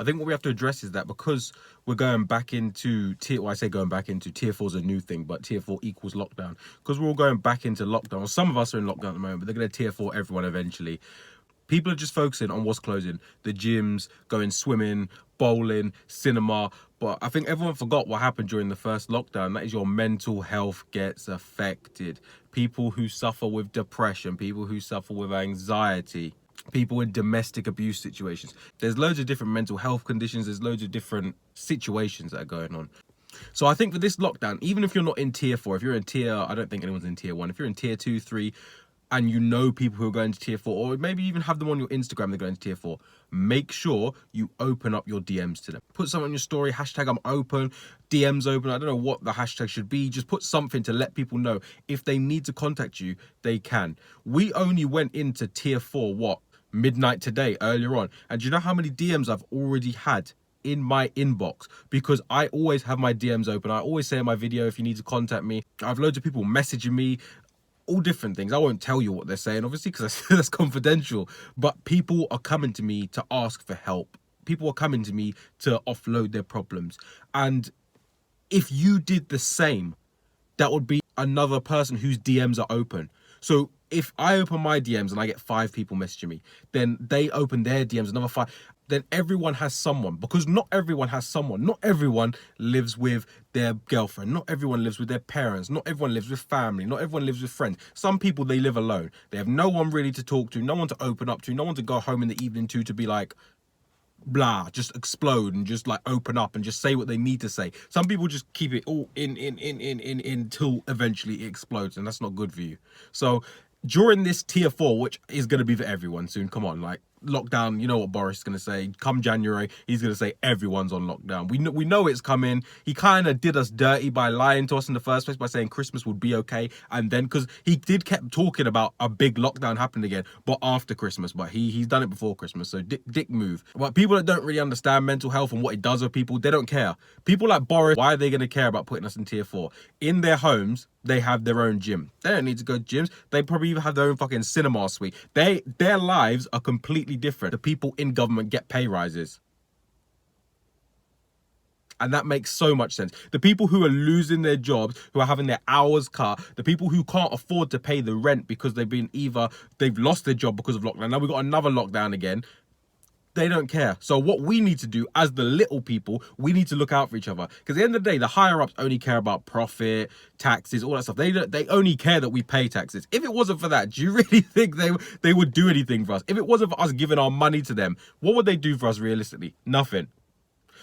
I think what we have to address is that because we're going back into tier, well, I say going back into tier 4 is a new thing, but tier 4 equals lockdown. Because we're all going back into lockdown, or some of us are in lockdown at the moment, but they're going to tier 4 everyone eventually. People are just focusing on what's closing. The gyms, going swimming, bowling, cinema. But I think everyone forgot what happened during the first lockdown. That is, your mental health gets affected. People who suffer with depression, people who suffer with anxiety, people in domestic abuse situations. There's loads of different mental health conditions. There's loads of different situations that are going on. So I think for this lockdown, even if you're not in tier 4, if you're in tier, I don't think anyone's in tier 1. If you're in tier 2, 3, and you know people who are going to tier 4, or maybe even have them on your Instagram, they're going to tier 4, make sure you open up your DMs to them. Put something on your story, hashtag I'm open, DMs open. I don't know what the hashtag should be. Just put something to let people know if they need to contact you, they can. We only went into tier 4, midnight today, earlier on. And do you know how many DMs I've already had in my inbox? Because I always have my DMs open. I always say in my video, if you need to contact me. I have loads of people messaging me, all different things. I won't tell you what they're saying, obviously, because that's confidential. But people are coming to me to ask for help. People are coming to me to offload their problems. And if you did the same, that would be another person whose DMs are open. So if I open my DMs and I get 5 people messaging me, then they open their DMs, another 5. Then everyone has someone, because not everyone has someone. Not everyone lives with their girlfriend. Not everyone lives with their parents. Not everyone lives with family. Not everyone lives with friends. Some people, they live alone. They have no one really to talk to, no one to open up to, no one to go home in the evening to be like, blah, just explode and just like open up and just say what they need to say. Some people just keep it all in until eventually it explodes, and that's not good for you. So during this tier 4, which is going to be for everyone soon, come on, like lockdown, you know what Boris is going to say. Come January, he's going to say everyone's on lockdown. We know it's coming. He kind of did us dirty by lying to us in the first place by saying Christmas would be okay, and then because he did kept talking about a big lockdown happening again, but after Christmas. But he's done it before Christmas, so dick move. But people that don't really understand mental health and what it does with people, they don't care. People like Boris, why are they going to care about putting us in tier 4? In their homes, they have their own gym. They don't need to go to gyms. They probably even have their own fucking cinema suite. Their lives are completely different. The people in government get pay rises. And that makes so much sense. The people who are losing their jobs, who are having their hours cut, the people who can't afford to pay the rent because they've lost their job because of lockdown. Now we've got another lockdown again. They don't care. So what we need to do as the little people, we need to look out for each other. Because at the end of the day, the higher ups only care about profit, taxes, all that stuff. They only care that we pay taxes. If it wasn't for that, do you really think they would do anything for us? If it wasn't for us giving our money to them, what would they do for us realistically? Nothing.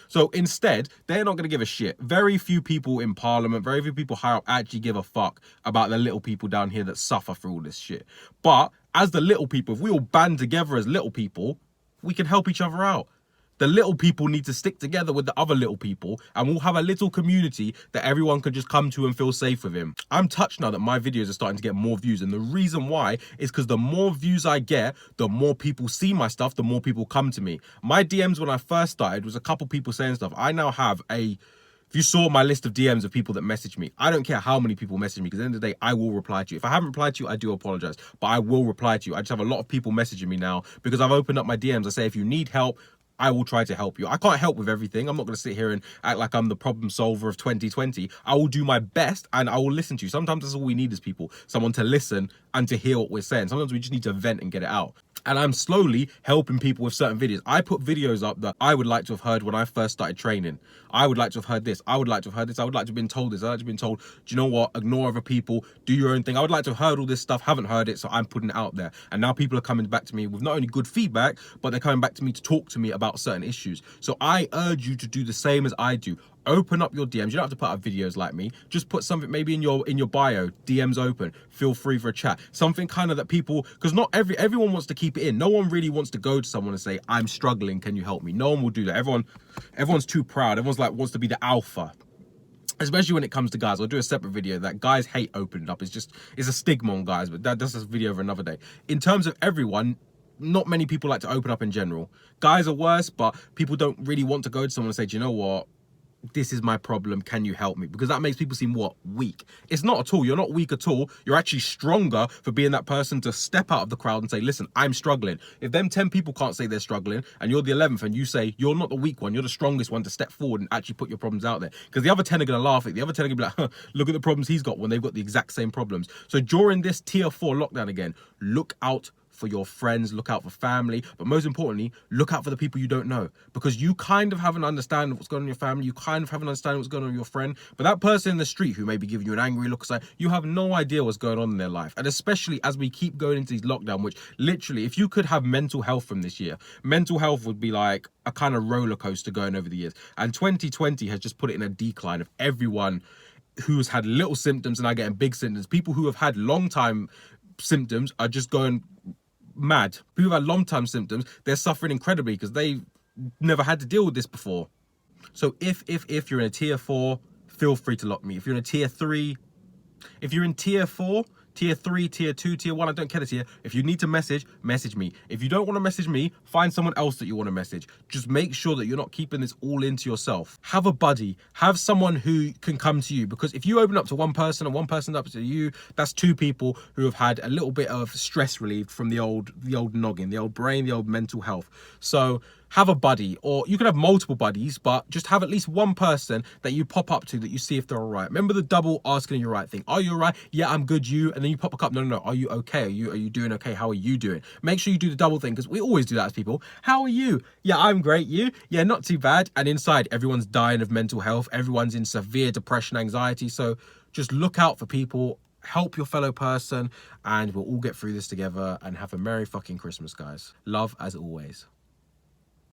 So instead, they're not going to give a shit. Very few people in Parliament, very few people higher up actually give a fuck about the little people down here that suffer through all this shit. But as the little people, if we all band together as little people, we can help each other out. The little people need to stick together with the other little people, and we'll have a little community that everyone can just come to and feel safe with him. I'm touched now that my videos are starting to get more views, and the reason why is because the more views I get, the more people see my stuff, the more people come to me. My DMs when I first started was a couple people saying stuff. I now have if you saw my list of DMs of people that message me, I don't care how many people message me, because at the end of the day, I will reply to you. If I haven't replied to you, I do apologize, but I will reply to you. I just have a lot of people messaging me now because I've opened up my DMs. I say, if you need help, I will try to help you. I can't help with everything. I'm not going to sit here and act like I'm the problem solver of 2020. I will do my best and I will listen to you. Sometimes that's all we need as people, someone to listen and to hear what we're saying. Sometimes we just need to vent and get it out. And I'm slowly helping people with certain videos. I put videos up that I would like to have heard when I first started training. I would like to have heard this. I would like to have heard this. I would like to have been told this. I'd like to have been told, do you know what? Ignore other people. Do your own thing. I would like to have heard all this stuff. Haven't heard it, so I'm putting it out there. And now people are coming back to me with not only good feedback, but they're coming back to me to talk to me about certain issues. So I urge you to do the same as I do. Open up your DMs. You don't have to put out videos like me. Just put something maybe in your bio, DMs open. Feel free for a chat. Something kind of that people, because not everyone wants to keep it in. No one really wants to go to someone and say, I'm struggling, can you help me? No one will do that. Everyone's too proud. Everyone's like wants to be the alpha. Especially when it comes to guys. I'll do a separate video that guys hate opening up. It's a stigma on guys, but that's a video for another day. In terms of everyone, not many people like to open up in general. Guys are worse, but people don't really want to go to someone and say, do you know what? this is my problem, can you help me? Because that makes people seem what? Weak. It's not at all. You're not weak at all. You're actually stronger for being that person to step out of the crowd and say, listen, I'm struggling. If them 10 people can't say they're struggling and you're the 11th and you say you're not the weak one, you're the strongest one to step forward and actually put your problems out there. Because the other 10 are going to laugh at you. The other 10 are going to be like, huh, look at the problems he's got when they've got the exact same problems. So during this tier 4 lockdown again, look out for your friends, look out for family, but most importantly, look out for the people you don't know, because you kind of have an understanding of what's going on in your family, you kind of have an understanding of what's going on with your friend, but that person in the street who may be giving you an angry look, like, you have no idea what's going on in their life. And especially as we keep going into these lockdown, which literally, if you could have mental health from this year, mental health would be like a kind of roller coaster going over the years. And 2020 has just put it in a decline of everyone who's had little symptoms and are getting big symptoms. People who have had long time symptoms are just going mad. People who have long-term symptoms, they're suffering incredibly because they've never had to deal with this before. So if you're in a tier 4, feel free to lock me. If you're in a tier 3, if you're in tier 4, tier 3, tier 2, tier 1, I don't care the tier. If you need to message me. If you don't want to message me, find someone else that you want to message. Just make sure that you're not keeping this all into yourself. Have a buddy. Have someone who can come to you, because if you open up to one person and one person up to you, that's 2 people who have had a little bit of stress relieved from the old noggin, the old brain, the old mental health. So have a buddy, or you can have multiple buddies, but just have at least one person that you pop up to that you see if they're all right. Remember the double asking you right thing. Are you all right? Yeah, I'm good. You? And then you pop a cup. No. Are you okay? Are you doing okay? How are you doing? Make sure you do the double thing, because we always do that as people. How are you? Yeah, I'm great. You? Yeah, not too bad. And inside, everyone's dying of mental health. Everyone's in severe depression, anxiety. So just look out for people. Help your fellow person, and we'll all get through this together and have a Merry fucking Christmas, guys. Love as always.